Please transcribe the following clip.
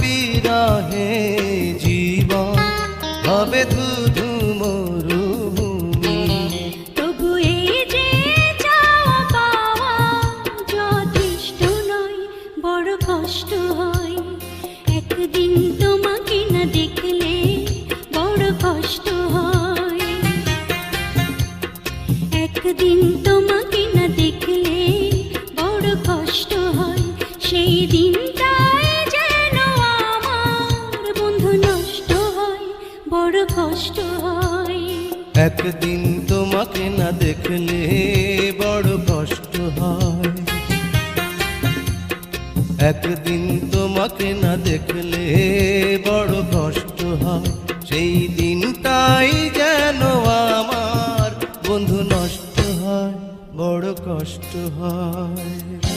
বিরহে জীবন হবে ধুধু মরুভূমি। তবু এই যে চাওয়া পাওয়া যথেষ্ট নয়, বড় কষ্ট হয়। একদিন তোমাকে না দেখলে বড় কষ্ট হয়। একদিন তোমাকে না দেখলে বড় কষ্ট হয়। সেই দিনটাই যেন আমার বন্ধু নষ্ট হয়, বড় কষ্ট হয়। একদিন তোমাকে না দেখলে বড় কষ্ট হয়। একদিন তোমাকে না দেখলে বড় কষ্ট হয়। সেই দিনটাই যেন আমার বন্ধু নষ্ট হয়, বড় কষ্ট হয়।